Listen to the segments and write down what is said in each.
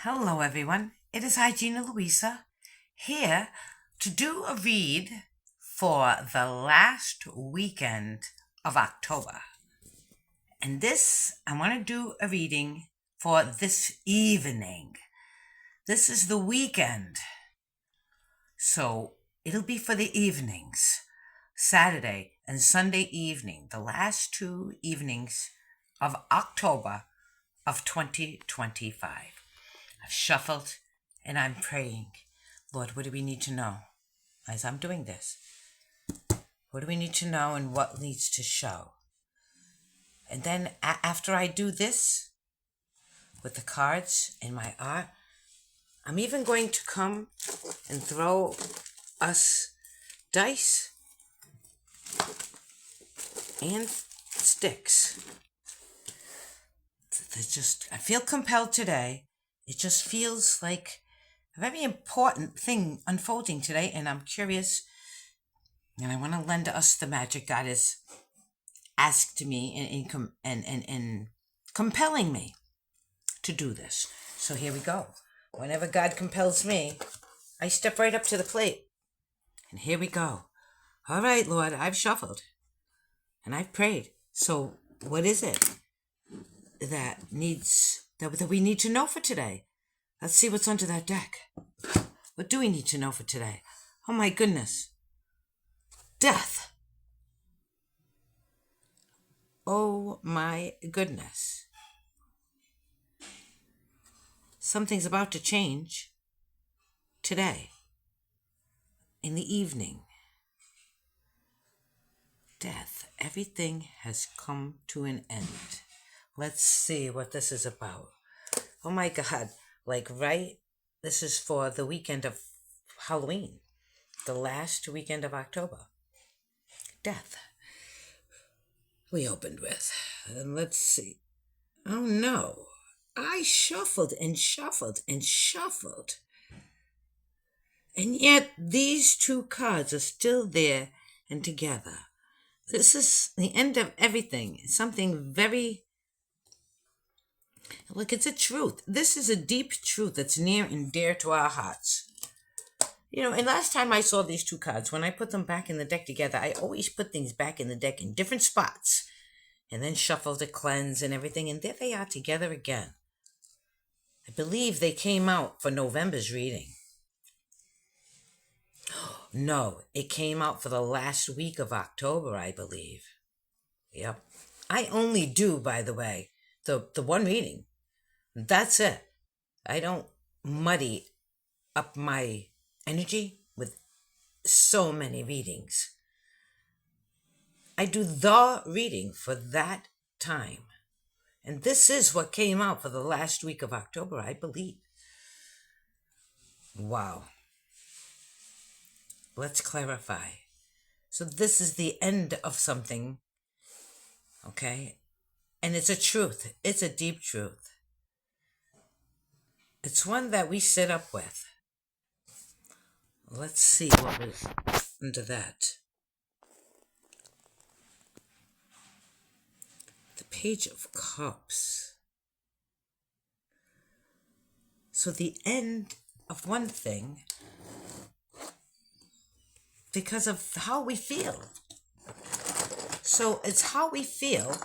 Hello, everyone. It is I, Gina Louisa, here to do a read for the last weekend of October. And I want to do a reading for this evening. This is the weekend, so it'll be for the evenings, Saturday and Sunday evening, the last 2 evenings of October of 2025. I've shuffled and I'm praying. Lord, what do we need to know as I'm doing this? What do we need to know and what needs to show? And then after I do this with the cards and my art, I'm even going to come and throw us dice and sticks. I feel compelled today. It just feels like a very important thing unfolding today, and I'm curious, and I want to lend us the magic God has asked me and compelling me to do this. So here we go. Whenever God compels me, I step right up to the plate. And here we go. All right, Lord, I've shuffled and I've prayed. So what is it that we need to know for today? Let's see what's under that deck. What do we need to know for today? Oh my goodness. Death. Oh my goodness. Something's about to change today, in the evening. Death. Everything has come to an end. Let's see what this is about. Oh my God. This is for the weekend of Halloween, the last weekend of October. Death. We opened with. And let's see. Oh no. I shuffled and shuffled and shuffled. And yet these two cards are still there and together. This is the end of everything. Something very... Look, it's a truth. This is a deep truth that's near and dear to our hearts. And last time I saw these two cards, when I put them back in the deck together, I always put things back in the deck in different spots and then shuffle to cleanse and everything, and there they are together again. I believe they came out for November's reading. No, it came out for the last week of October, I believe. Yep. I only do, by the way, the one reading. That's it. I don't muddy up my energy with so many readings. I do the reading for that time. And this is what came out for the last week of October, I believe. Wow. Let's clarify. So this is the end of something, okay? And it's a truth. It's a deep truth. It's one that we sit up with. Let's see what was under that. The Page of Cups. So the end of one thing because of how we feel. So it's how we feel.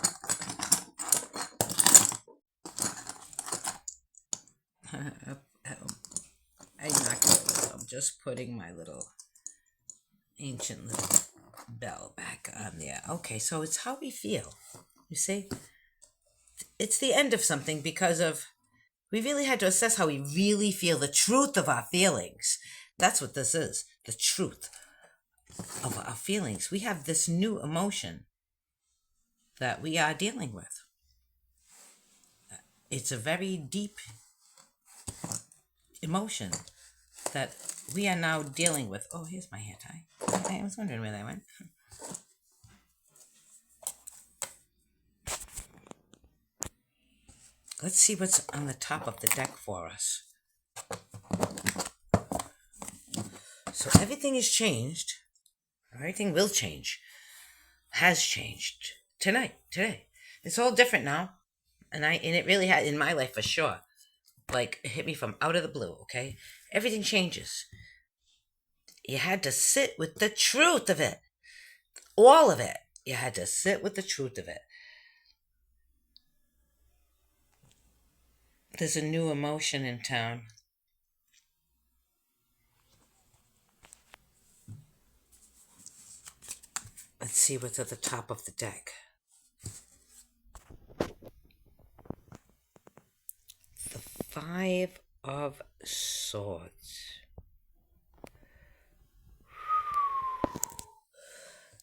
I'm just putting my little ancient little bell back on there. Okay, so it's how we feel. You see? It's the end of something because we really had to assess how we really feel, the truth of our feelings. That's what this is, the truth of our feelings. We have this new emotion that we are dealing with. It's a very deep emotion that we are now dealing with. Oh, here's my hair tie. I was wondering where that went. Let's see what's on the top of the deck for us. So everything has changed. Everything will change. Has changed. Today. It's all different now. And it really has in my life for sure. Like, it hit me from out of the blue, okay? Everything changes. You had to sit with the truth of it. All of it. You had to sit with the truth of it. There's a new emotion in town. Let's see what's at the top of the deck. The Five of Swords.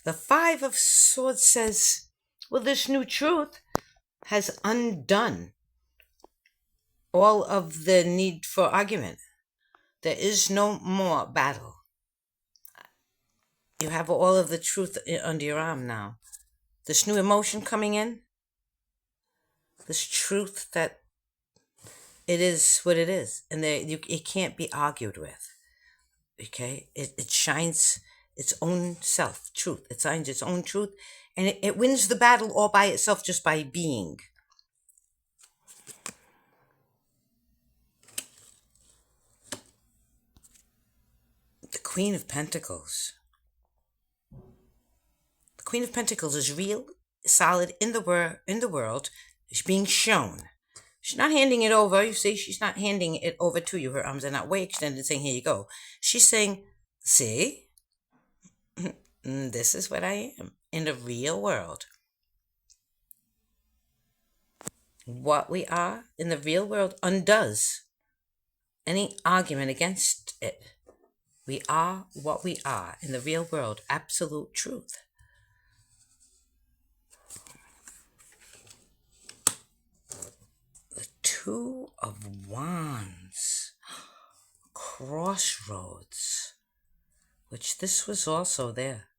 The Five of Swords says, well, this new truth has undone all of the need for argument. There is no more battle. You have all of the truth under your arm now. This new emotion coming in, this truth that it is what it is, and it can't be argued with. Okay? It shines its own self, truth. It shines its own truth, and it wins the battle all by itself just by being. The Queen of Pentacles. The Queen of Pentacles is real, solid in the world. It's being shown. She's not handing it over. You see, she's not handing it over to you. Her arms are not way extended saying, here you go. She's saying, see, this is what I am in the real world. What we are in the real world undoes any argument against it. We are what we are in the real world. Absolute truth. The Two of Wands. Crossroads. Which this was also there.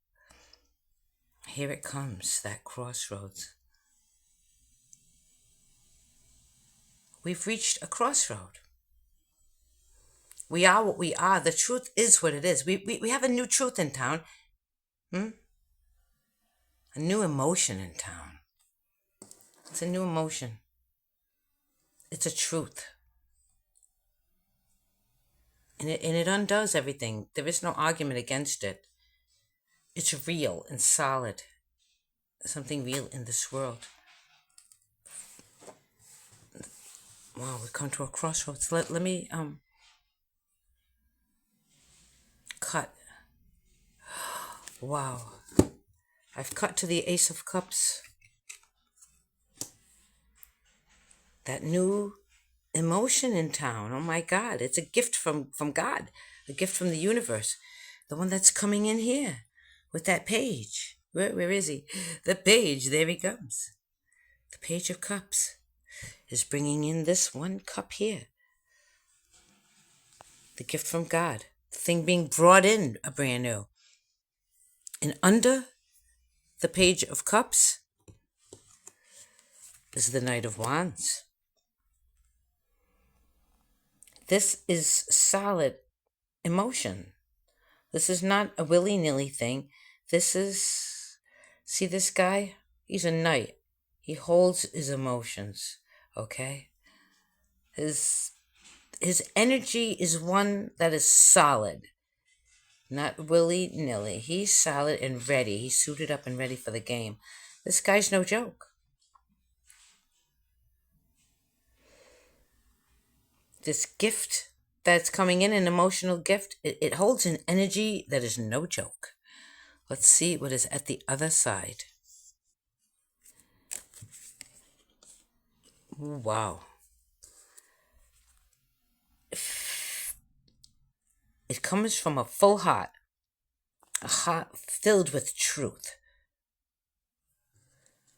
Here it comes, that crossroads. We've reached a crossroad. We are what we are. The truth is what it is. We have a new truth in town. A new emotion in town. It's a new emotion. It's a truth. And it undoes everything. There is no argument against it. It's real and solid. Something real in this world. Wow, we've come to a crossroads. Let me cut. Wow. I've cut to the Ace of Cups. That new emotion in town. Oh my God. It's a gift from God. A gift from the universe. The one that's coming in here with that page. Where is he? The page. There he comes. The Page of Cups is bringing in this one cup here. The gift from God. The thing being brought in a brand new. And under the Page of Cups is the Knight of Wands. This is solid emotion. This is not a willy-nilly thing. This is, see this guy? He's a knight. He holds his emotions, okay? His energy is one that is solid, not willy-nilly. He's solid and ready. He's suited up and ready for the game. This guy's no joke. This gift that's coming in, an emotional gift, it holds an energy that is no joke. Let's see what is at the other side. Ooh, wow. It comes from a full heart, a heart filled with truth,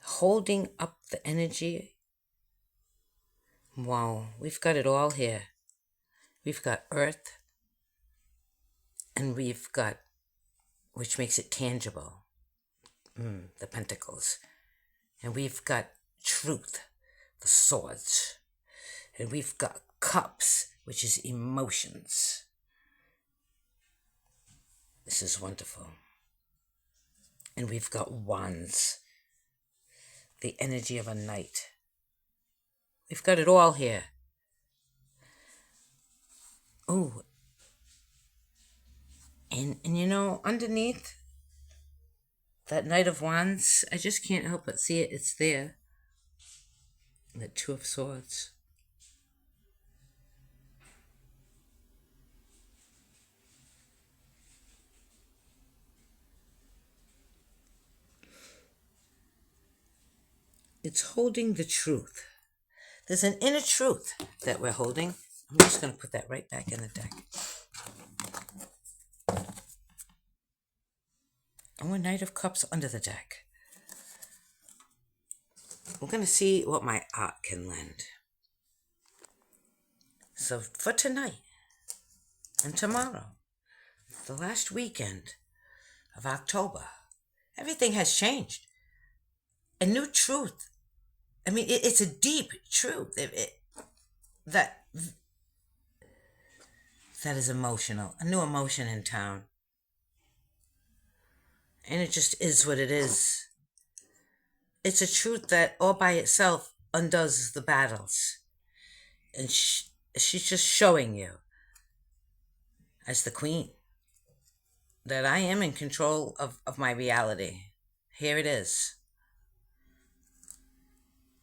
holding up the energy. Wow, we've got it all here. We've got earth, and we've got, which makes it tangible, the pentacles. And we've got truth, the swords. And we've got cups, which is emotions. This is wonderful. And we've got wands, the energy of a knight. We've got it all here. Oh, and underneath that Knight of Wands, I just can't help but see it. It's there. The Two of Swords. It's holding the truth. There's an inner truth that we're holding. I'm just going to put that right back in the deck. And we're Knight of Cups under the deck. We're going to see what my art can lend. So for tonight and tomorrow, the last weekend of October, everything has changed. A new truth. I mean, it's a deep truth that is emotional. A new emotion in town. And it just is what it is. It's a truth that all by itself undoes the battles. And she's just showing you, as the queen, that I am in control of my reality. Here it is.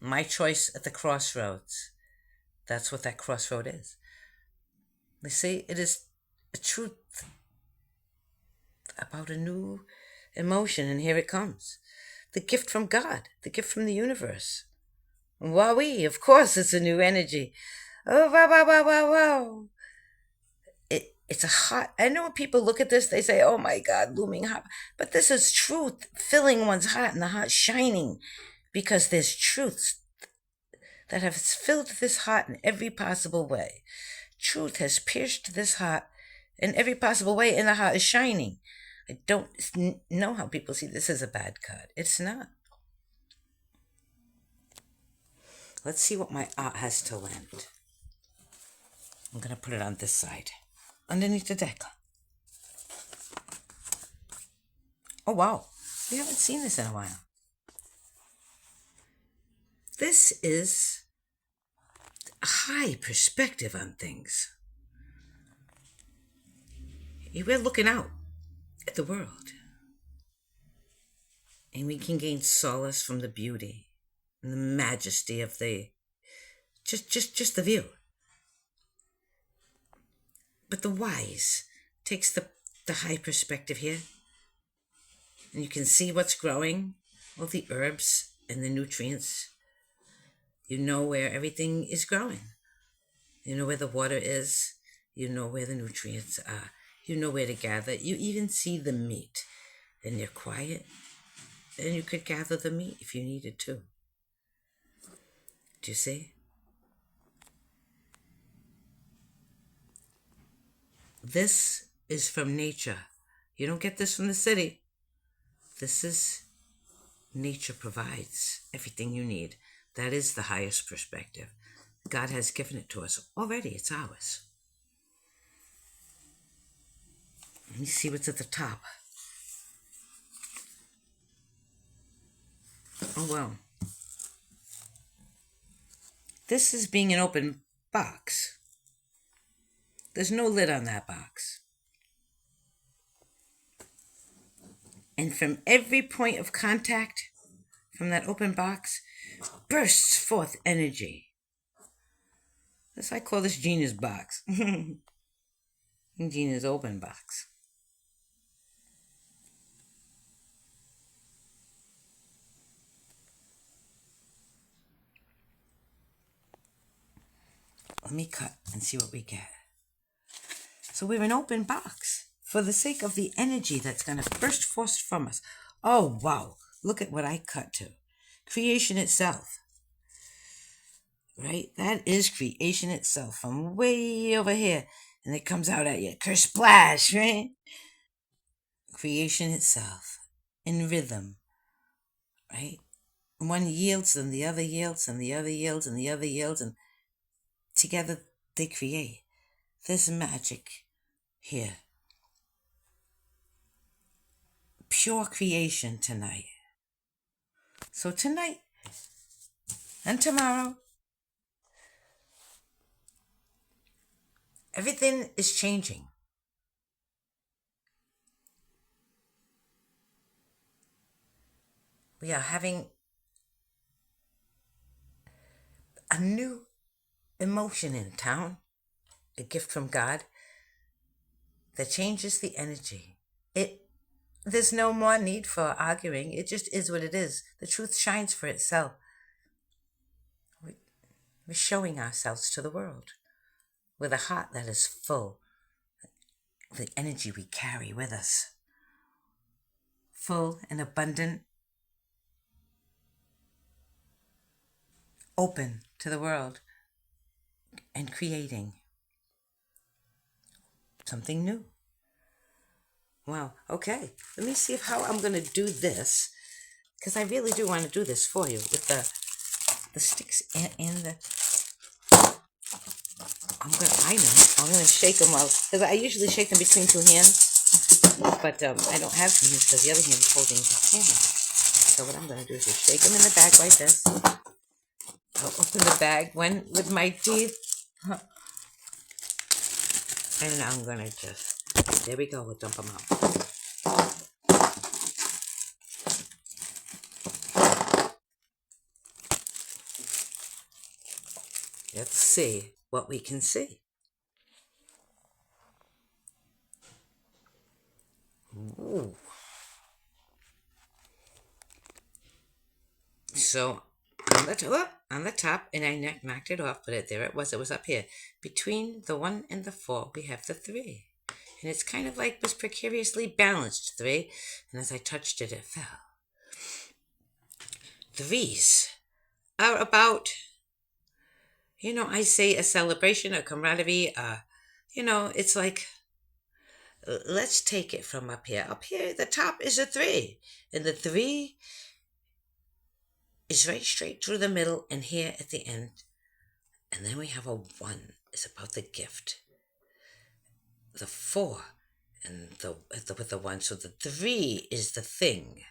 My choice at the crossroads. That's what that crossroad is. You see, it is a truth about a new emotion, and here it comes. The gift from God, the gift from the universe. Wowee, of course it's a new energy. Oh, wow, wow, wow, wow, wow. It's a hot, I know when people look at this, they say, oh my God, looming hot. But this is truth filling one's heart and the heart shining, because there's truths that have filled this heart in every possible way. Truth has pierced this heart in every possible way, and the heart is shining. I don't know how people see this as a bad card. It's not. Let's see what my art has to lend. I'm going to put it on this side, underneath the deck. Oh, wow. We haven't seen this in a while. This is a high perspective on things. We're looking out at the world. And we can gain solace from the beauty and the majesty of the just the view. But the wise takes the high perspective here, and you can see what's growing, all the herbs and the nutrients. You know where everything is growing. You know where the water is. You know where the nutrients are. You know where to gather. You even see the meat. And you're quiet, and you could gather the meat if you needed to. Do you see? This is from nature. You don't get this from the city. This is nature provides everything you need. That is the highest perspective. God has given it to us already. It's ours. Let me see what's at the top. Oh, well. This is being an open box. There's no lid on that box. And from every point of contact from that open box bursts forth energy. I call this Gina's box. Gina's open box. Let me cut and see what we get. So we're an open box for the sake of the energy that's going to burst forth from us. Oh, wow. Look at what I cut to. Creation itself. Right? That is creation itself from way over here. And it comes out at you. Kersplash, right? Creation itself. In rhythm. Right? One yields and the other yields and the other yields and the other yields. And together they create. There's magic here. Pure creation tonight. So tonight and tomorrow, Everything is changing. We are having a new emotion in town, a gift from God that changes the energy. There's no more need for arguing. It just is what it is. The truth shines for itself. We're showing ourselves to the world with a heart that is full of the energy we carry with us. Full and abundant, open to the world, and creating something new. Wow, okay. Let me see how I'm going to do this, because I really do want to do this for you with the sticks and the... I'm going to shake them out, because I usually shake them between two hands, but I don't have two hands because the other hand is holding the camera. So what I'm going to do is just shake them in the bag like this. I'll open the bag with my teeth. And I'm going to just, there we go, we'll dump them out. Let's see what we can see. Ooh. So on the top, and I knocked it off, but there it was up here. Between the 1 and the 4, we have the 3. And it's kind of like this precariously balanced 3, and as I touched it, it fell. Threes are about, I say a celebration, a camaraderie, it's like, let's take it from up here. Up here, the top is a 3, and the 3 is right straight through the middle and here at the end. And then we have a 1. It's about the gift. The 4 and with the 1. So the 3 is the thing.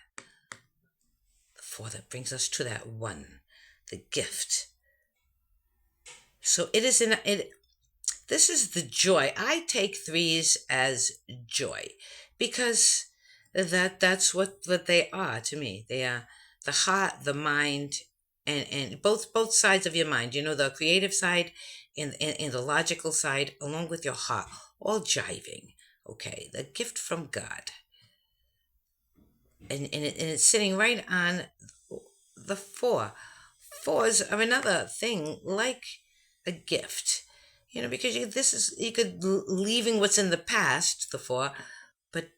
The 4 that brings us to that 1, the gift. So it is this is the joy. I take 3s as joy, because that's what they are to me. They are the heart, the mind, and both sides of your mind. The creative side and the logical side, along with your heart, all jiving. Okay, the gift from God, and it's sitting right on the 4. 4s are another thing like a gift. Because you could leaving what's in the past, the 4, but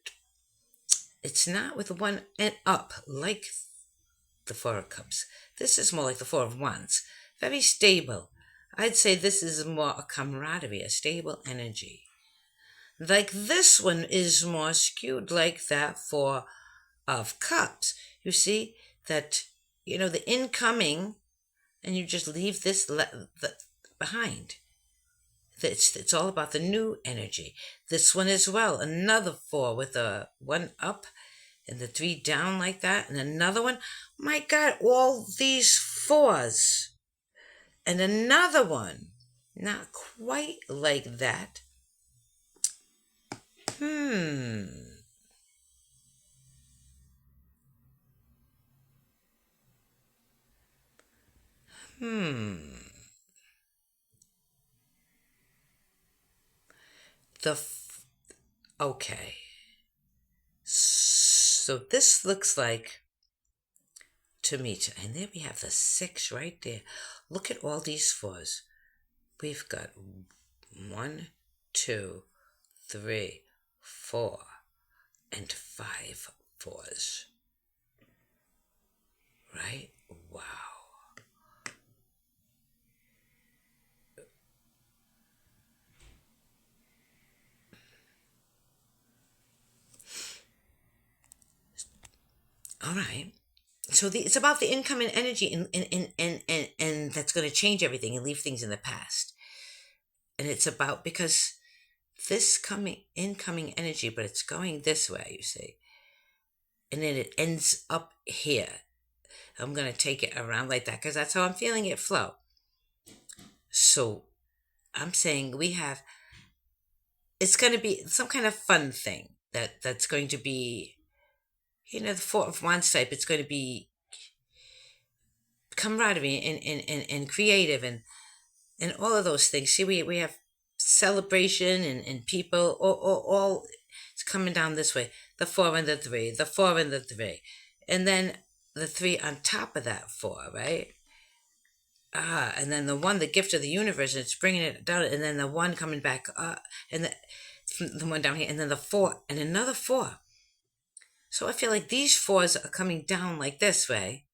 it's not with 1 and up like the 4 of Cups. This is more like the 4 of Wands. Very stable. I'd say this is more a camaraderie, a stable energy. Like this one is more skewed like that 4 of Cups. You see that, the incoming, and you just leave this behind. It's all about the new energy. This one as well, another 4 with a 1 up and the 3 down like that, and another one. My God, all these 4s. And another one, not quite like that. Okay. So this looks like, to me, and there we have the 6 right there. Look at all these 4s. We've got 1, 2, 3, 4, and 5 4s. Right? Wow. All right. So it's about the incoming energy, and that's going to change everything and leave things in the past. And it's about, because this incoming energy, but it's going this way, you see. And then it ends up here. I'm going to take it around like that, because that's how I'm feeling it flow. So I'm saying we have it's going to be some kind of fun thing that's going to be, the Four of Wands type. It's going to be camaraderie and creative and all of those things. See, we have celebration and people all it's coming down this way. The 4 and the 3, the 4 and the 3, and then the 3 on top of that 4, right? And then the 1, the gift of the universe, and it's bringing it down, and then the 1 coming back up, and the 1 down here, and then the 4 and another 4. So I feel like these 4s are coming down like this way.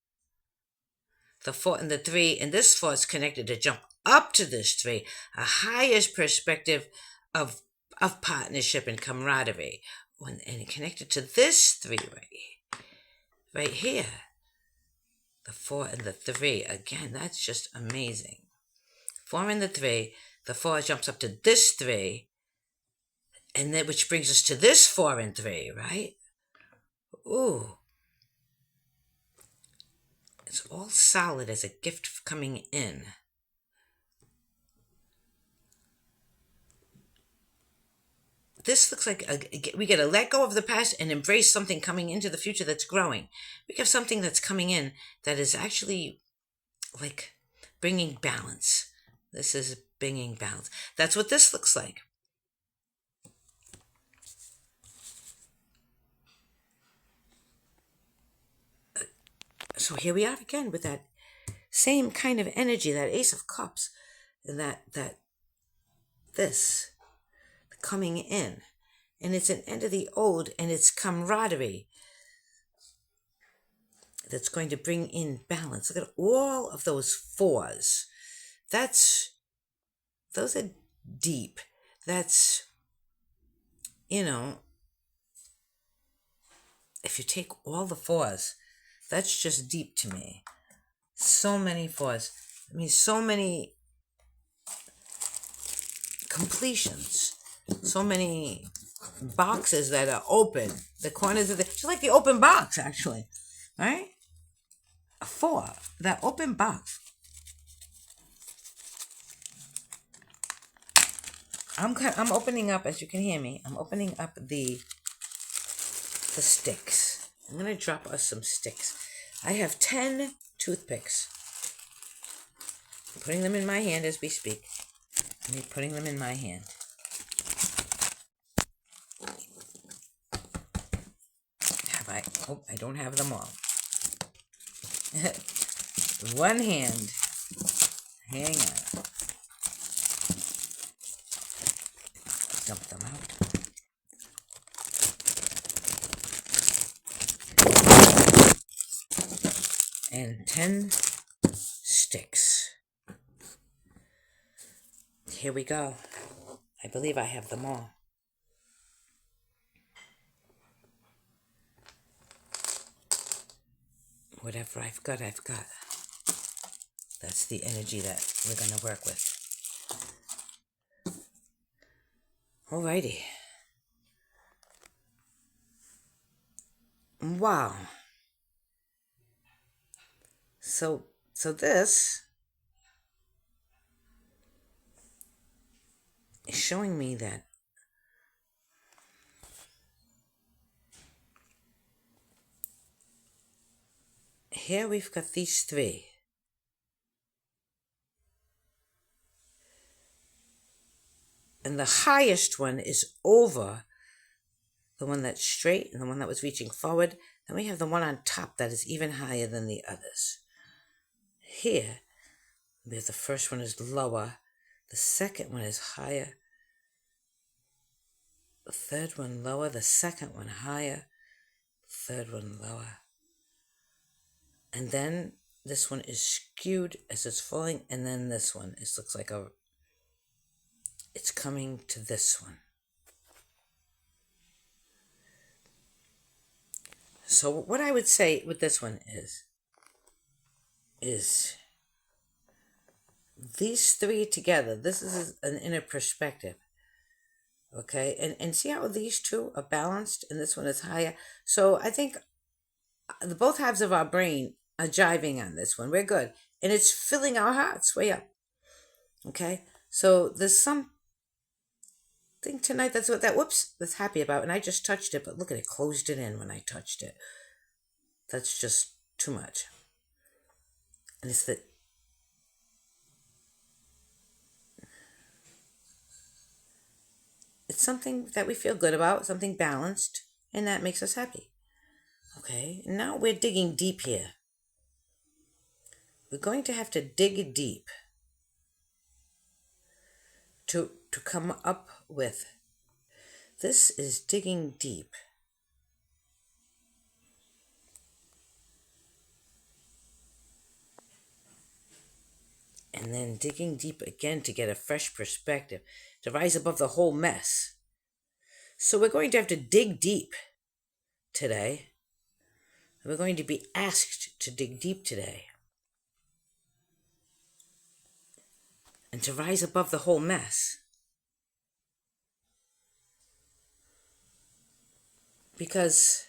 The 4 and the 3, and this 4 is connected to jump up to this 3, a highest perspective of partnership and camaraderie, and connected to this 3 right here. The 4 and the 3, again, that's just amazing. 4 and the 3, the 4 jumps up to this 3, and then which brings us to this 4 and 3, right? Ooh. It's all solid as a gift coming in. This looks like we got to let go of the past and embrace something coming into the future that's growing. We have something that's coming in that is actually like bringing balance. This is bringing balance. That's what this looks like. So here we are again with that same kind of energy, that Ace of Cups, and that this coming in, and it's an end of the old, and it's camaraderie that's going to bring in balance. Look at all of those 4s. Those are deep. That's, if you take all the 4s, that's just deep to me. So many 4s. I mean, so many completions. So many boxes that are open. The corners of just like the open box, actually. Right? A 4. That open box. I'm opening up, as you can hear me, I'm opening up the sticks. I'm going to drop us some sticks. I have 10 toothpicks. I'm putting them in my hand as we speak. I'm putting them in my hand. I don't have them all. One hand. Hang on. Dump them out. And 10 sticks. Here we go. I believe I have them all. Whatever I've got, I've got. That's the energy that we're going to work with. Alrighty. Wow. So this is showing me that here we've got these 3. And the highest one is over the one that's straight and the one that was reaching forward. Then we have the one on top that is even higher than the others. Here, the first one is lower. The second one is higher. The third one lower. The second one higher. The third one lower. And then this one is skewed as it's falling. And then this one, it looks like it's coming to this one. So what I would say with this one is these 3 together, this is an inner perspective. Okay, and see how these 2 are balanced and this one is higher? So I think the both halves of our brain are jiving on this one. We're good. And it's filling our hearts way up. Okay, so there's some thing tonight that's happy about. And I just touched it, but look at it, closed it in when I touched it. That's just too much. And it's something that we feel good about, something balanced, and that makes us happy. Okay, and now we're digging deep here. We're going to have to dig deep to come up with. This is digging deep. And then digging deep again to get a fresh perspective, to rise above the whole mess. So we're going to have to dig deep today. We're going to be asked to dig deep today. And to rise above the whole mess. Because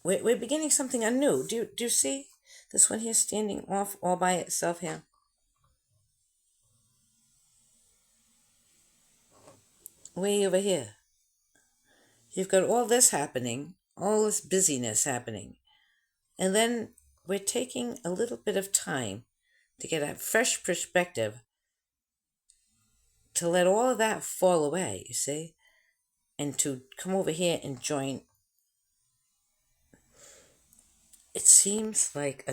we're beginning something anew. Do you see this one here standing off all by itself here? Way over here. You've got all this happening, all this busyness happening. And then we're taking a little bit of time to get a fresh perspective, to let all of that fall away, you see? And to come over here and join. It seems like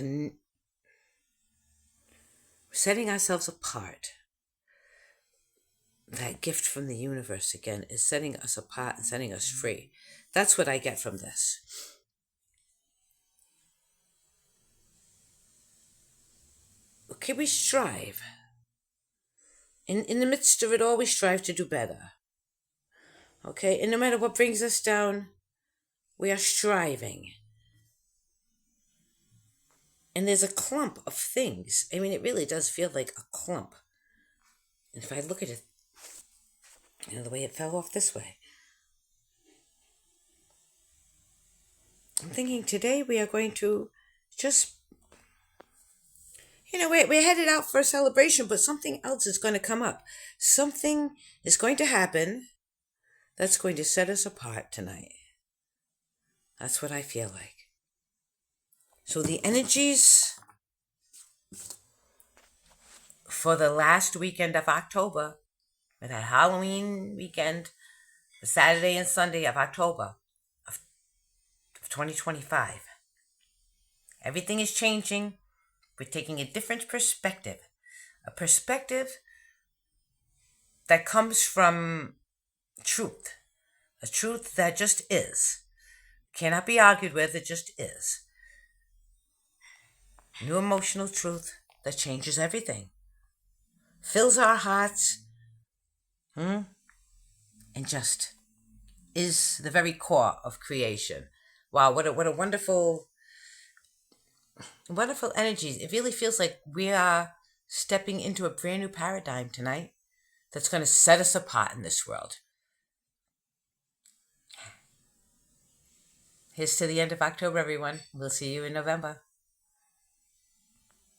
setting ourselves apart. That gift from the universe again is setting us apart and setting us free. That's what I get from this. Okay, we strive. In the midst of it all, we strive to do better. Okay, and no matter what brings us down, we are striving. And there's a clump of things. I mean, it really does feel like a clump. And if I look at it, the way it fell off this way. I'm thinking today we are going to just, we're headed out for a celebration, but something else is going to come up. Something is going to happen that's going to set us apart tonight. That's what I feel like. So the energies for the last weekend of October, with that Halloween weekend, the Saturday and Sunday of October of 2025. Everything is changing. We're taking a different perspective. A perspective that comes from truth. A truth that just is. Cannot be argued with, it just is. New emotional truth that changes everything. Fills our hearts. And just is the very core of creation. Wow, what a wonderful energies. It really feels like we are stepping into a brand new paradigm tonight that's going to set us apart in this world. Here's to the end of October, everyone. We'll see you in November.